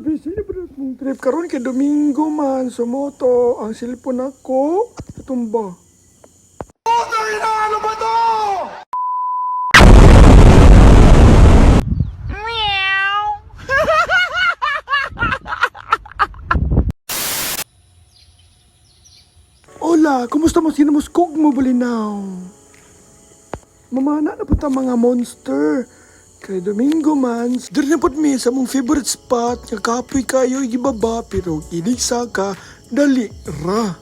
Busy na bro mong trip karon kay Domingo man sa moto ang cellphone ako natumba. Ano ba to? Hola, kumusta mo? Sino mo skog mo balinaw? Mamana na po ta mga monster. Kay Domingo man, diri na po mi sa mong favorite spot nga kapoy kayo gibaba pero iligsa ka dali ra.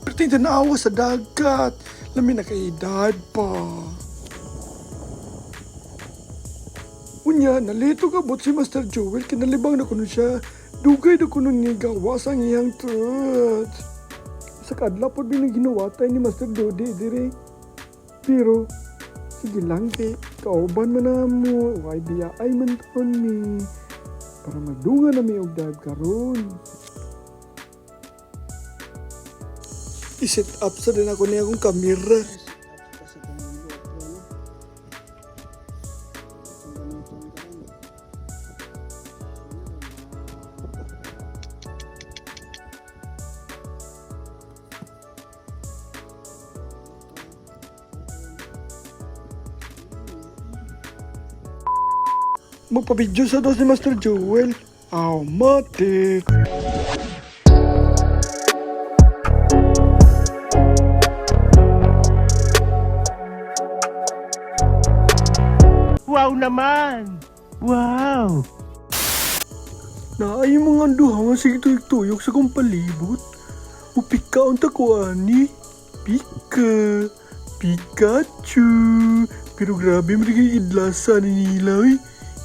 Perting tanawa sa dagat. Lami na kay edad pa. Unya, nalito ka bot si Master Joel kinalibang na kuno siya. Dugay na kuno ni gawas ang iyang truth. Sa kadla po din ang ginawatay ni Master Dodi dire. Pero, sige lang kay kauban man na mo. Why biya ay man ton mi. Para magdunga na may ugdad karon. I-set up sa din ako niya akong kamera. Magpa-video sa dos ni Master Joel. Matik. Wow naman! Wow! Naay mga duha nga sige tuyok-tuyok sa kong palibot. Upika ang takuani. Pika. Pikachu. Pero grabe marigay idlasan ni nila eh.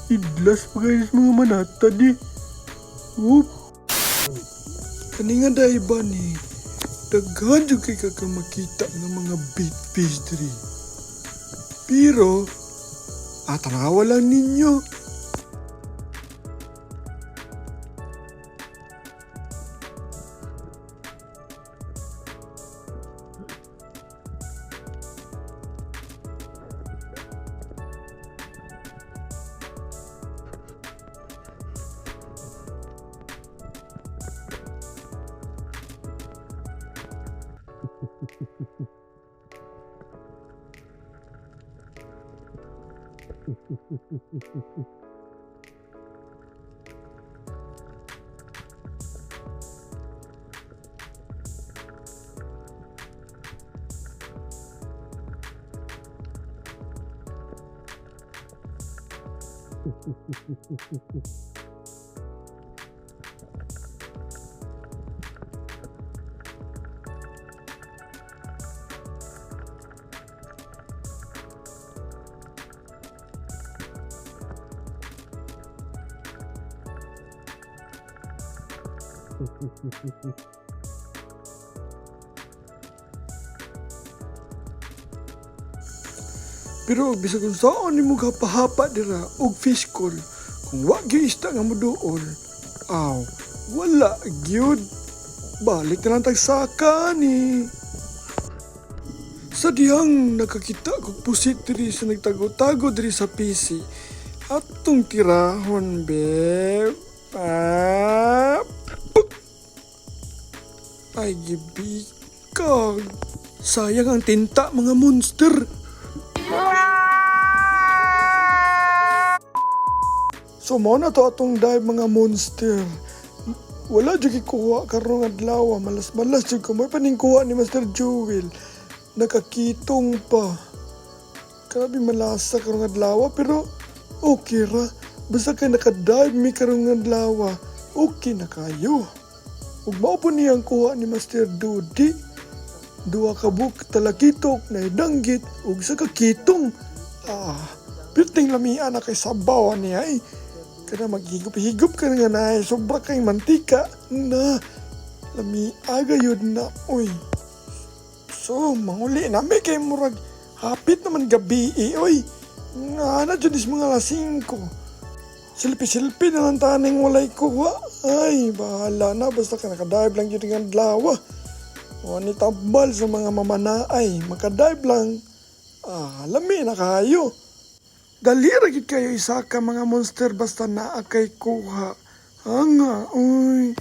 Idlas pa kayo sa mga manatad eh. Whoop. Kaninga dahil ba ni daghan dyan kay kakamakita ng mga bait fish diri. Pero tanawa lang ninyo. Pero bisag kung saan ni mo kapahapa dira og fish call kung wa gyud ista nga moduol. Wala gyud. Balik na lang tagsaka ni. Sa dihang nakakita kog pusit diri sa nagtago-tago diri sa PC. Atong tirahon be. Ay gibikag. Sayang ang tinta mga monster. So mao na to atong dive mga monster. Wala jud kuha karong adlaw, malas-malas jud ko may paningkuha ni Master Joel. Nakakitong pa. Grabe malasa karong adlaw pero okay ra. Basta kay naka-dive mi karong adlaw, okay na kayo. Ug mao po niyang kuha ni Master Dodi. Duha ka buk talakitok na idanggit ug sa kakitong. Pirting lamian na kay sabaw niya eh. Kada maghigop-higop ka nga na sobra kay mantika na lami agayod na oy. So manguli na may kay murag hapit naman gabi oy. Nga na dyan is mga lasing ko. Silpi-silpi na lang taning walay kuha. Ay bahala na basta ka nakadive lang yun ng adlaw. O ni tabal sa mga mamanaay makadive lang. Lami na kayo. Dali ra gid kayo isa ka mga monster basta naa kay kuha. Anga, uy.